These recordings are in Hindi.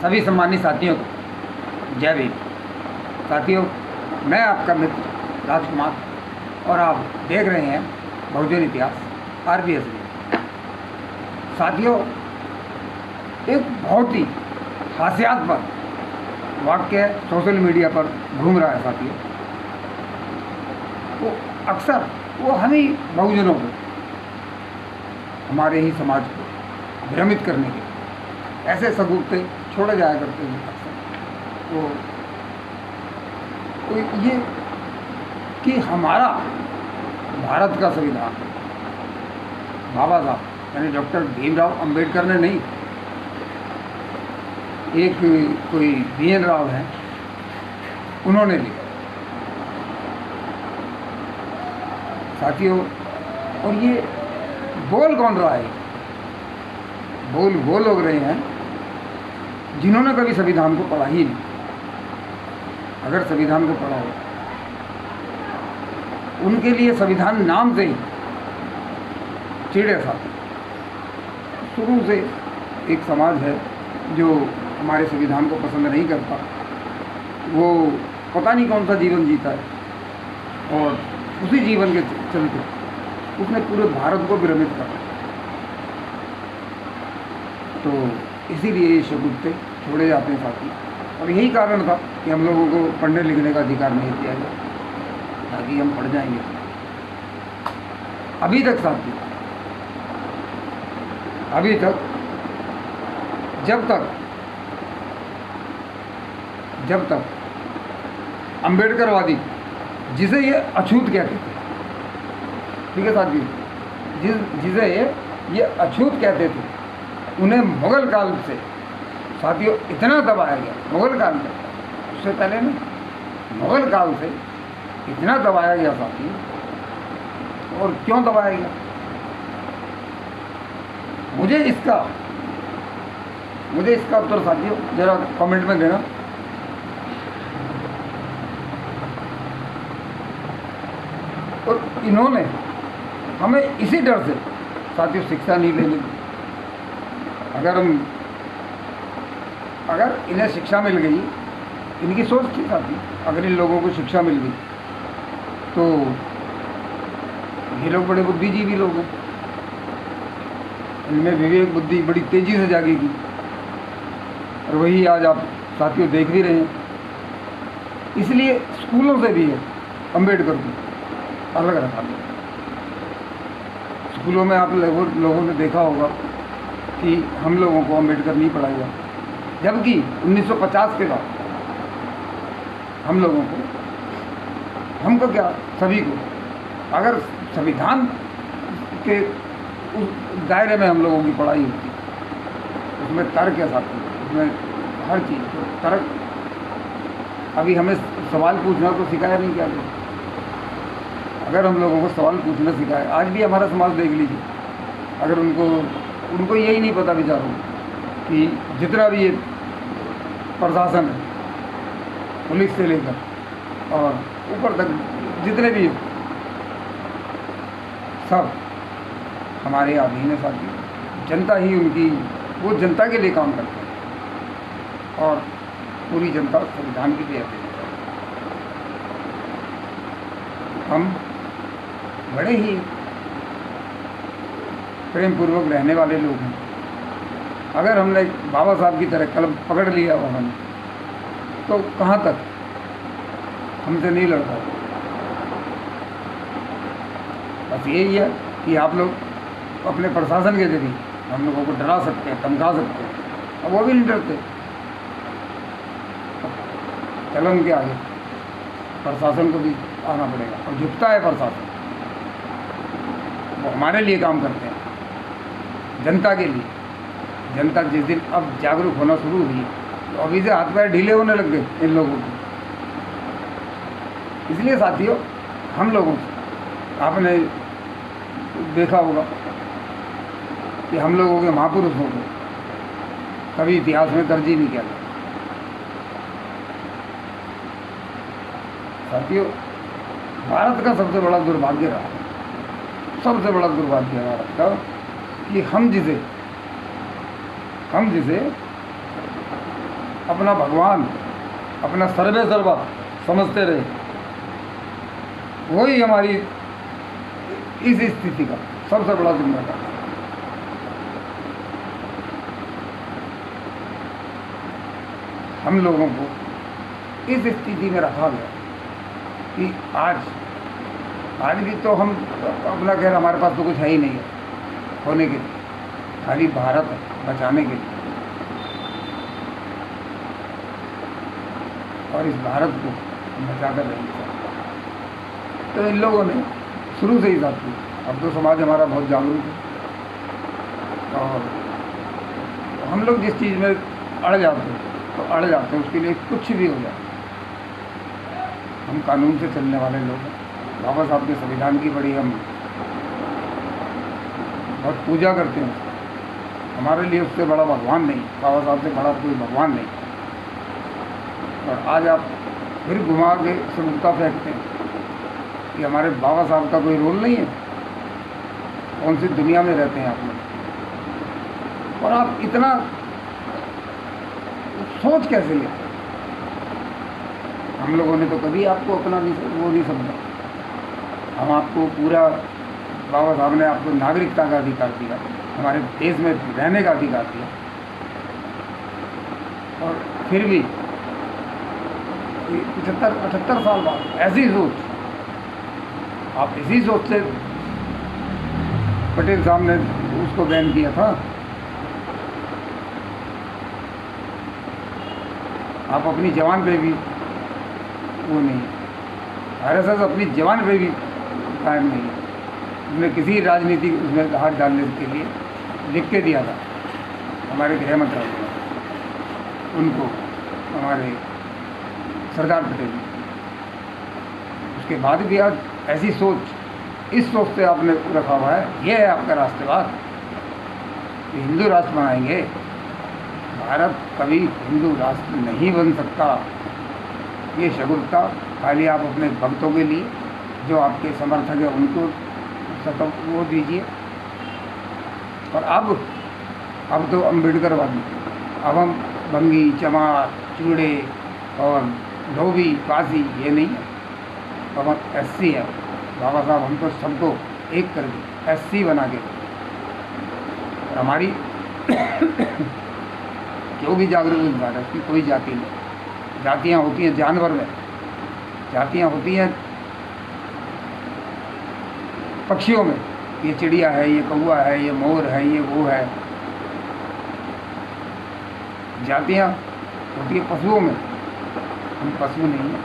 सभी सम्मानित साथियों को जय भीम। साथियों, मैं आपका मित्र राजकुमार और आप देख रहे हैं बहुजन इतिहास RBS में। साथियों, एक बहुत ही हास्यास्पद वाक्य सोशल मीडिया पर घूम रहा है। साथियों, वो अक्सर वो हम ही बहुजनों को, हमारे ही समाज को भ्रमित करने के ऐसे सबूत छोड़े जाया करते हैं अक्सर। तो ये कि हमारा भारत का संविधान बाबा साहब यानी डॉक्टर भीमराव अंबेडकर ने नहीं, एक कोई BN राव है, उन्होंने लिखा। साथियों, और ये बोल कौन रहा है? बोल वो लोग रहे हैं जिन्होंने कभी संविधान को पढ़ा ही नहीं। अगर संविधान को पढ़ा हो, उनके लिए संविधान नाम से ही चिढ़े। साथ शुरू से एक समाज है जो हमारे संविधान को पसंद नहीं करता, वो पता नहीं कौन सा जीवन जीता है और उसी जीवन के चलते उसने पूरे भारत को भ्रमित कर। तो इसीलिए ये शब्द छोड़े जाते हैं साथी, और यही कारण था कि हम लोगों को पढ़ने लिखने का अधिकार नहीं दिया गया ताकि हम पढ़ जाएंगे। अभी तक साथी, अभी तक जब तक अंबेडकरवादी, जिसे ये अछूत कहते थे, ठीक है साथी, जिसे ये अछूत कहते थे, उन्हें मुग़ल काल से साथियों इतना दबाया गया। मुग़ल काल में, उससे पहले नहीं, मुग़ल काल से इतना दबाया गया साथियों। और क्यों दबाया गया? मुझे इसका उत्तर साथियों जरा कमेंट में देना। और इन्होंने हमें इसी डर से साथियों शिक्षा नहीं लेने दी। अगर इन्हें शिक्षा मिल गई, इनकी सोच थी साथी, अगर इन लोगों को शिक्षा मिल गई तो ये लोग बड़े बुद्धिजीवी लोग हैं, इनमें विवेक बुद्धि बड़ी तेज़ी से जागेगी। और वही आज आप साथियों देख भी रहे हैं। इसलिए स्कूलों से भी है अंबेडकर को अलग रखा गया। स्कूलों में आप लोगों ने देखा होगा कि हम लोगों को अंबेडकर नहीं पढ़ाया, जबकि 1950 के बाद हमको क्या, सभी को, अगर संविधान के उस दायरे में हम लोगों की पढ़ाई होती, उसमें तर्क है साथ में, उसमें हर चीज़ तो तर्क। अभी हमें सवाल पूछना तो सिखाया नहीं क्या गया। अगर हम लोगों को सवाल पूछना सिखाया, आज भी हमारा समाज देख लीजिए, अगर उनको यही नहीं पता बेचारों कि जितना भी ये प्रशासन है, पुलिस से लेकर और ऊपर तक जितने भी सब हमारे अधीन है साथी। जनता ही वो जनता के लिए काम करते हैं और पूरी जनता संविधान के लिए आती है। हम बड़े ही प्रेम पूर्वक रहने वाले लोग हैं। अगर हमने बाबा साहब की तरह कलम पकड़ लिया हो हमने, तो कहाँ तक हमसे नहीं लड़ता। बस यही है कि आप लोग अपने प्रशासन के जरिए हम लोगों को डरा सकते हैं, धमका सकते हैं, और वो भी नहीं डरते। कलम के आगे प्रशासन को भी आना पड़ेगा, और झुकता है प्रशासन। वो हमारे लिए काम करते हैं, जनता के लिए। जनता जिस दिन अब जागरूक होना शुरू हुई, तो अभी से हाथ पैर ढीले होने लग गए इन लोगों को। इसलिए साथियों, हम लोगों से आपने देखा होगा कि हम लोगों के महापुरुषों को कभी इतिहास में दर्ज ही नहीं किया गया। साथियों, भारत का सबसे बड़ा दुर्भाग्य रहा, सबसे बड़ा दुर्भाग्य है भारत का, कि हम जिसे अपना भगवान, अपना सर्वे सर्वा समझते रहे, वही हमारी इस स्थिति का सबसे बड़ा जिम्मेदार है। हम लोगों को इस स्थिति में रखा गया कि आज भी तो हम अपना कह, हमारे पास तो कुछ है ही नहीं है होने के लिए, खाली भारत है बचाने के लिए। और इस भारत को बचाकर रहेंगे। तो इन लोगों ने शुरू से ही साथ किया। अब तो समाज हमारा बहुत जागरूक है और हम लोग जिस चीज़ में अड़ जाते हैं तो अड़ जाते हैं, उसके लिए कुछ भी हो जाए। हम कानून से चलने वाले लोग हैं। बाबा साहब के संविधान की बड़ी हम बहुत पूजा करते हैं। हमारे लिए उससे बड़ा भगवान नहीं, बाबा साहब से बड़ा कोई भगवान नहीं। और आज आप फिर घुमा के से मुक्ता फेंकते हैं कि हमारे बाबा साहब का कोई रोल नहीं है। कौन सी दुनिया में रहते हैं आप लोग? और आप इतना सोच कैसे लेते? हम लोगों ने तो कभी आपको अपना वो नहीं समझा। हम आपको पूरा, बाबा साहब ने आपको नागरिकता का अधिकार दिया, हमारे देश में रहने का अधिकार दिया, और फिर भी 75-78 साल बाद ऐसी सोच, आप इसी सोच से पटेल साहब ने उसको बैन किया था। आप अपनी जवान पे भी वो नहीं, आरएसएस अपनी जवान पे भी कायम नहीं है। उसने किसी राजनीति उसमें हाथ डालने के लिए लिख के दिया था हमारे गृह मंत्रालय ने उनको, हमारे सरदार पटेल ने। उसके बाद भी आज ऐसी सोच, इस सोच से आपने रखा हुआ है। ये है आपका राष्ट्रवाद, हिंदू राष्ट्र बनाएंगे। भारत कभी हिंदू राष्ट्र नहीं बन सकता। ये शगुनता खाली आप अपने भक्तों के लिए, जो आपके समर्थक है उनको वो दीजिए। और अब तो अम्बेडकरवादी, अब हम भंगी, चमार, चूड़े और धोबी, काशी ये नहीं है। अब हम एससी है। बाबा साहब हमको सबको एक कर दी, एससी बना के। और हमारी जो भी जागरूक भारत की कोई जाति नहीं। जातियाँ होती हैं जानवर में, जातियाँ होती हैं पक्षियों में, ये चिड़िया है, ये कौवा है, ये मोर है, ये वो है। जातियाँ होती है पशुओं में, हम पशु नहीं हैं,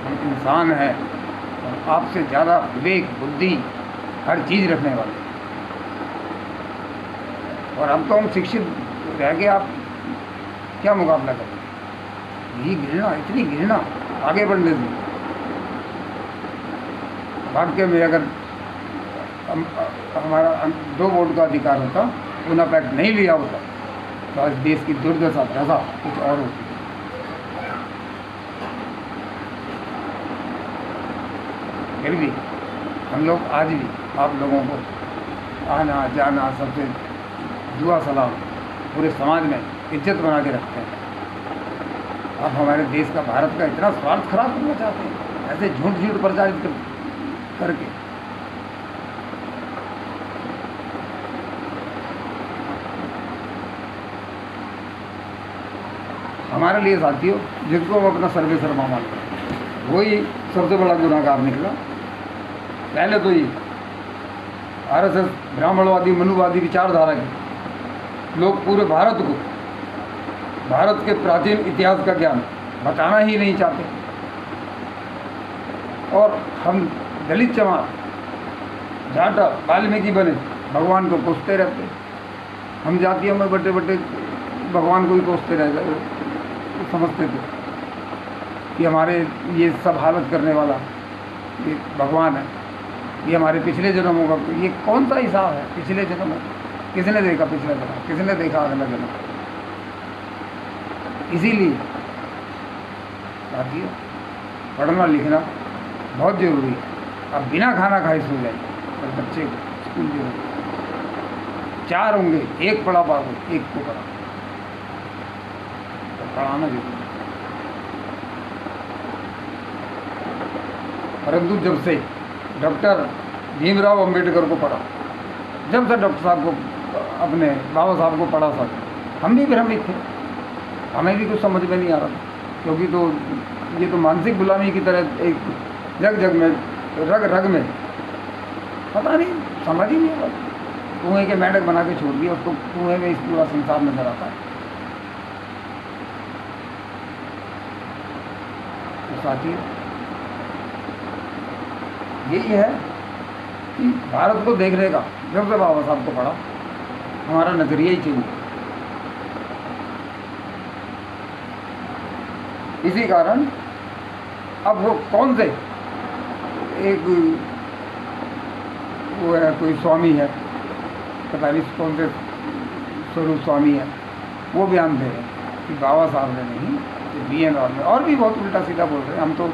हम इंसान हैं। और आपसे ज़्यादा विवेक, बुद्धि, हर चीज़ रखने वाले। और अब तो हम शिक्षित रह के आप क्या मुकाबला करें? यही घृणा, इतनी घृणा आगे बढ़ने से। वाक्य में अगर हमारा 2 वोट का अधिकार होता, पूना पैक्ट नहीं लिया होता, तो आज देश की दुर्दशा दशा कुछ और होती। फिर भी हम लोग आज भी आप लोगों को आना जाना सबसे दुआ सलाम, पूरे समाज में इज्जत बना के रखते हैं। आप हमारे देश का, भारत का इतना स्वार्थ खराब करना चाहते हैं, ऐसे झूठ प्रचारित करके। हमारे लिए साथियों, जिसको हम अपना सर्वे सर्वा मानते हैं, वही सबसे बड़ा गुनाहगार निकला। पहले तो ये आरएसएस ब्राह्मणवादी, मनुवादी विचारधारा के लोग पूरे भारत को, भारत के प्राचीन इतिहास का ज्ञान बताना ही नहीं चाहते। और हम दलित चमार, जाटा, वाल्मीकि बने भगवान को कोसते रहते। हम जातियों में बड़े बड़े भगवान को ही कोसते रहते, समझते थे कि हमारे ये सब हालत करने वाला ये भगवान है, ये हमारे पिछले जन्मों का। ये कौन सा हिसाब है पिछले जन्मों? किसने देखा पिछला जन्म? किसने देखा अगला जन्म? इसीलिए साथियों, पढ़ना लिखना बहुत ज़रूरी है। अब बिना खाना खाए सो जाइए, और बच्चे को स्कूल जो है 4 होंगे, एक पढ़ा पाओगे, एक को पढ़ा। पढ़ाना जरूरी है। परंतु जब से डॉक्टर भीमराव अंबेडकर को पढ़ा, जब से डॉक्टर साहब को अपने बाबा साहब को पढ़ा सर, हम भी भ्रमित थे, हमें भी कुछ समझ में नहीं आ रहा था, क्योंकि तो ये तो मानसिक गुलामी की तरह एक जग जग में, रग रग में, पता नहीं, समझ ही नहीं आ रहा। कुएँ के मेंढक बना के छोड़ दिया उसको, कुएँ में इस पूरा संसार नजर आता है। तो साथियों, यही है कि भारत को देखने का जब से बाबा साहब को पढ़ा, हमारा नजरिया ही चेंज। इसी कारण अब वो कौन से एक वो है, कोई स्वामी है, पता नहीं कौन से स्वरूप स्वामी है, वो बयान दे रहे हैं कि बाबा साहब ने नहीं, BN में और भी बहुत उल्टा सीधा बोल रहे हैं। हम तो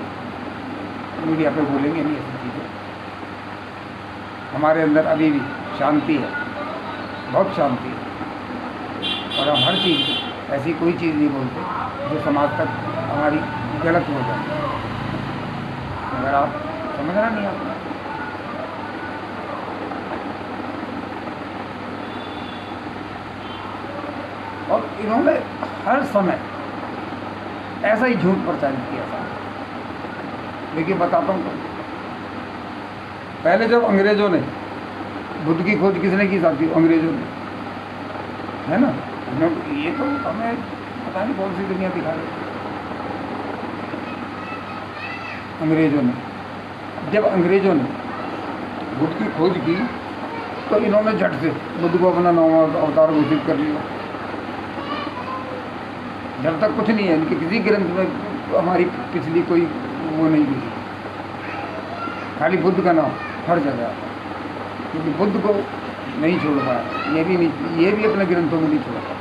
मीडिया पे बोलेंगे नहीं ऐसी चीज़ें। हमारे अंदर अभी भी शांति है, बहुत शांति है, और हम हर चीज़, ऐसी कोई चीज़ नहीं बोलते जो समाज तक हमारी गलत हो जाए। अगर आप समझना नहीं आता, और इन्होंने हर समय ऐसा ही झूठ प्रचारित किया था। देखिए बताता हूँ, पहले जब अंग्रेजों ने बुद्ध की खोज किसने की थी? अंग्रेजों ने, है ना। ये तो हमें पता नहीं कौन सी दुनिया दिखा रही। अंग्रेजों ने, जब अंग्रेजों ने बुद्ध की खोज की तो इन्होंने झट से बुद्ध को अपना नौवां अवतार घोषित कर लिया। जब तक कुछ नहीं है इनके किसी ग्रंथ में हमारी पिछली कोई वो नहीं लिखी, खाली बुद्ध का नाम हर जगह आता, क्योंकि बुद्ध को नहीं छोड़ पाया, ये भी अपने ग्रंथों में नहीं छोड़ पाया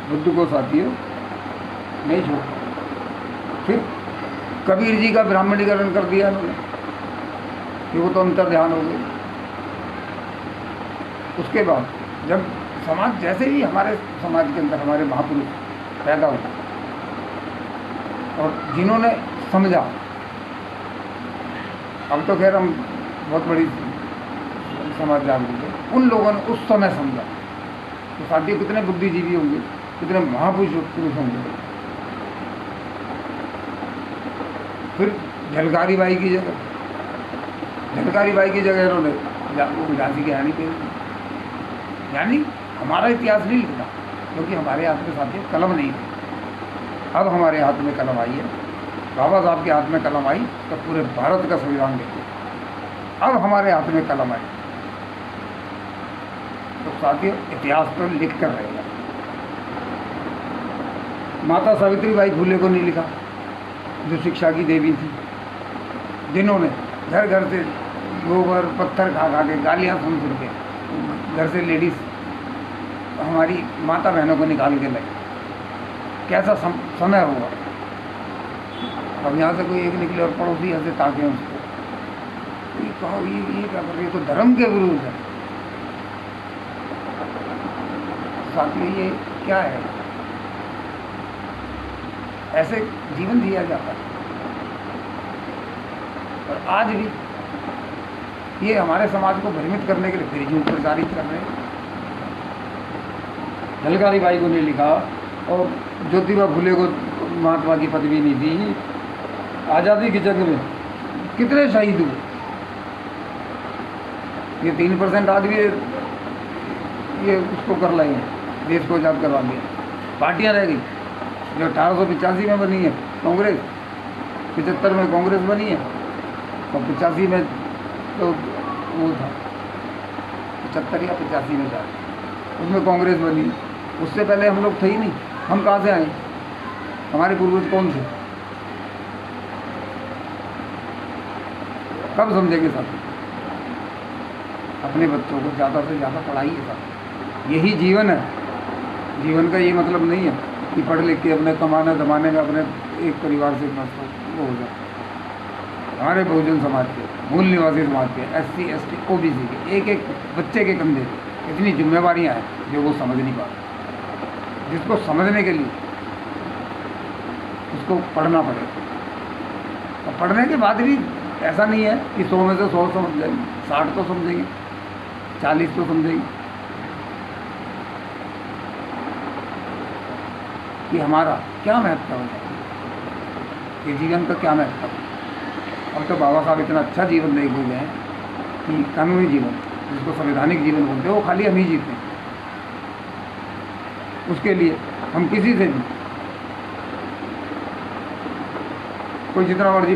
बुद्ध को, साथियों नहीं छोड़ पाया। फिर कबीर जी का ब्राह्मणीकरण कर दिया उन्होंने, कि वो तो अंतर ध्यान हो गए। उसके बाद जब समाज, जैसे ही हमारे समाज के अंदर हमारे महापुरुष पैदा हुए और जिन्होंने समझा, अब तो खैर हम बहुत बड़ी समाज जागरूक है, उन लोगों ने उस समय समझा। तो साथियों कितने बुद्धिजीवी होंगे, कितने महापुरुष होंगे। फिर झलकारी बाई की जगह इन्होंने झांसी की रानी पे, यानी हमारा इतिहास नहीं लिखना, क्योंकि हमारे हाथ में साथियों कलम नहीं थी। अब हमारे हाथ में कलम आई है, बाबा साहब के हाथ में कलम आई तो पूरे भारत का संविधान लिखे। अब हमारे हाथ में कलम आई तो साथियों इतिहास तो लिख कर रहेगा। माता सावित्रीबाई फुले को नहीं लिखा, जो शिक्षा की देवी थी, जिन्होंने घर घर से गोबर पत्थर खा खा के, गालियाँ सुन सुन के घर से लेडीज़ हमारी माता बहनों को निकाल के लाई। कैसा समय होगा। अब यहाँ से कोई एक निकले और पड़ोसी यहाँ से ताके उसको, ये कहो ये क्या कर रही है, तो धर्म के विरुद्ध है। साथियों ये क्या है, ऐसे जीवन जिया जाता है। और आज भी ये हमारे समाज को भ्रमित करने के लिए फिर झूठ प्रचारित कर रहे हैं। झलकारी बाई को नहीं लिखा और ज्योतिबा फुले को महात्मा की पदवी नहीं दी। आज़ादी की जंग में कितने शहीद हुए, ये 3% आदमी ये उसको कर लाएंगे, देश को आज़ाद करवा दिया। पार्टियां रह गई जो 1885 में बनी है कांग्रेस, 75 में कांग्रेस बनी है और 85 में तो वो था 75 या 85 में शायद उसमें कांग्रेस बनी। उससे पहले हम लोग थे ही नहीं, हम कहाँ से आए, हमारे पूर्वज कौन थे, कब समझेंगे साथ। अपने बच्चों को ज़्यादा से ज़्यादा पढ़ाइए साथ, यही जीवन है। जीवन का ये मतलब नहीं है कि पढ़ लिख के अपने कमाने दमाने में अपने एक परिवार से मस्त वो हो जाए। हमारे बहुजन समाज के, मूल निवासी समाज के, SC ST OBC के एक एक बच्चे के कंधे इतनी जिम्मेवारियां हैं जो वो समझ नहीं पाते। जिसको समझने के लिए उसको पढ़ना पड़ेगा। और पढ़ने के बाद भी ऐसा नहीं है कि 100 में से 100 समझ जाएंगे, 60 तो समझेंगे, 40 तो समझेंगे। कि हमारा क्या महत्व है, ये जीवन का क्या महत्व है। अब तो बाबा साहब इतना अच्छा जीवन दे गए हैं कि कानूनी जीवन, जिसको संवैधानिक जीवन बोलते हैं, वो खाली हम ही जीते हैं। उसके लिए हम किसी से भी, कोई जितना मर्जी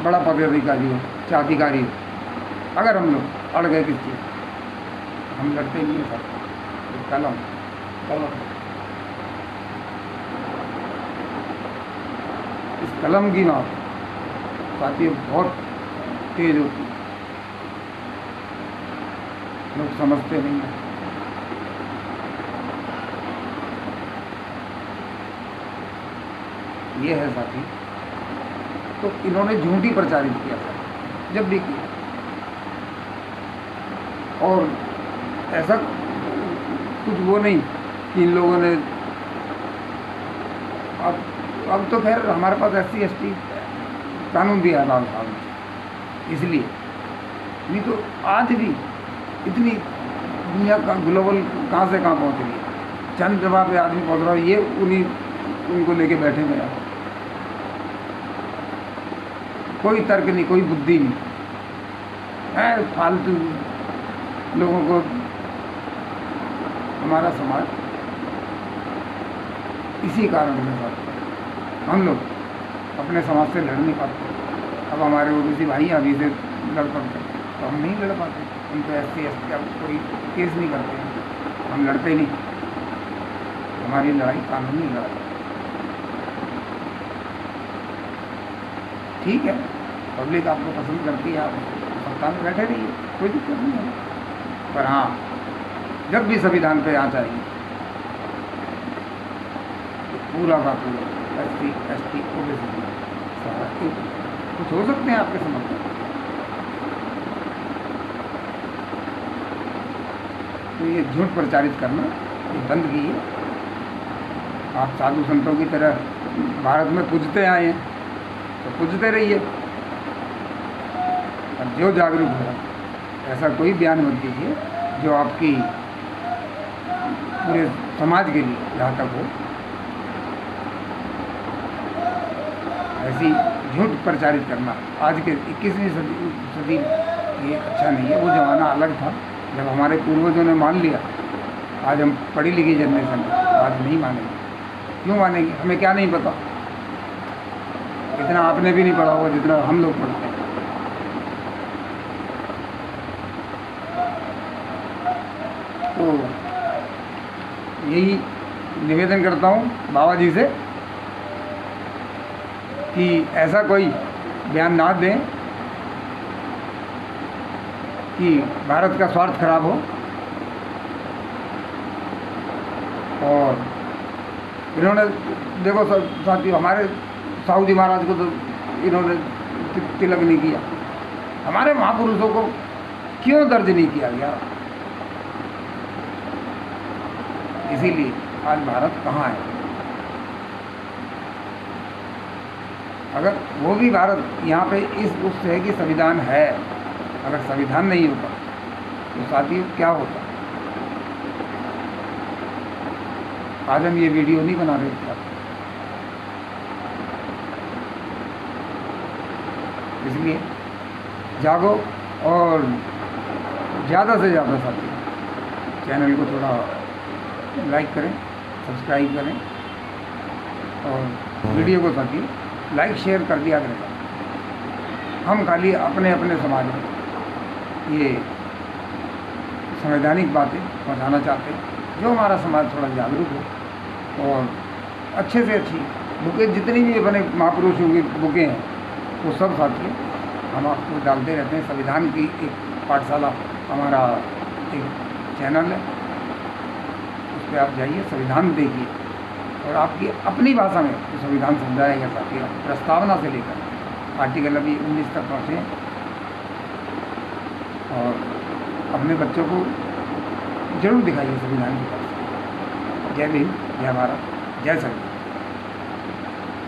बड़ा पदाधिकारी हो, चाहे अधिकारी हो, अगर हम लोग अड़ गए किसी चीज़, हम लड़ते नहीं हैं सर। कलम इस कलम की नोक साथियों बहुत तेज होती है, लोग समझते नहीं हैं। ये है साथी, तो इन्होंने झूठी प्रचारित किया था जब भी किया, और ऐसा कुछ वो नहीं कि इन लोगों ने, अब तो खैर हमारे पास SC/ST कानून भी है बाबा साहब ने, इसलिए नहीं तो आज भी इतनी दुनिया का ग्लोबल कहाँ से कहाँ पहुँच रही है। चंद जगह पे आदमी पहुँच रहा है, ये उनको लेके बैठे हुए हैं। कोई तर्क नहीं, कोई बुद्धि नहीं है, फालतू लोगों को। हमारा समाज इसी कारण से साथ हम लोग अपने समाज से लड़ नहीं पाते। अब हमारे ओबीसी भाई अभी से लड़ पड़ते, तो हम नहीं लड़ पाते। हम तो SC/ST अब कोई केस नहीं करते हैं, हम लड़ते नहीं। हमारी लड़ाई कानूनी लड़ाई। ठीक है, पब्लिक आपको पसंद करती है, आप सत्ता में बैठे रहिए, कोई दिक्कत नहीं है। पर हाँ, जब भी संविधान पे आ जाएगी तो पूरा का पूरा SC/ST OBC सारा कुछ हो सकते हैं आपके समर्थन। तो ये झूठ प्रचारित करना ये बंद कीजिए। आप साधु संतों की तरह भारत में पूजते आए हैं तो पूजते रहिए, और जो जागरूक हो ऐसा कोई बयान मत दीजिए जो आपकी पूरे समाज के लिए घातक हो। ऐसी झूठ प्रचारित करना आज के 21वीं सदी ये अच्छा नहीं है। वो ज़माना अलग था जब हमारे पूर्वजों ने मान लिया। आज हम पढ़ी लिखी जनरेशन आज नहीं मानेंगे। क्यों मानेंगे? हमें क्या नहीं पता, इतना आपने भी नहीं पढ़ा होगा जितना हम लोग पढ़ते हैं। तो यही निवेदन करता हूँ बाबा जी से कि ऐसा कोई बयान ना दें कि भारत का स्वार्थ खराब हो। और इन्होंने देखो साथियों, हमारे साहू जी महाराज को तो इन्होंने तिलक नहीं किया। हमारे महापुरुषों को क्यों दर्ज नहीं किया गया? इसीलिए आज भारत कहाँ है। अगर वो भी भारत यहाँ पे इस उससे है कि संविधान है, अगर संविधान नहीं होता तो साथियों क्या होता? आज हम ये वीडियो नहीं बना रहे थे। इसलिए जागो और ज़्यादा से ज़्यादा साथियों चैनल को थोड़ा लाइक करें, सब्सक्राइब करें, और वीडियो को साथियों लाइक शेयर कर दिया करें। हम खाली अपने अपने समाज में ये संवैधानिक बातें पहुँचाना चाहते हैं, जो हमारा समाज थोड़ा जागरूक हो। और अच्छे से अच्छी बुकें जितनी भी अपने महापुरुषों की बुकें हैं वो सब साथियों हम आपको डालते रहते हैं। संविधान की एक पाठशाला हमारा एक चैनल है, उस पर आप जाइए, संविधान देखिए, और आपकी अपनी भाषा में तो संविधान समझाएगा साथियों। प्रस्तावना से लेकर आर्टिकल अभी 19 तक पहुँचे, और अपने बच्चों को जरूर दिखाइए संविधान की भाषा। जय भीम, जय भारत, जय संविधान।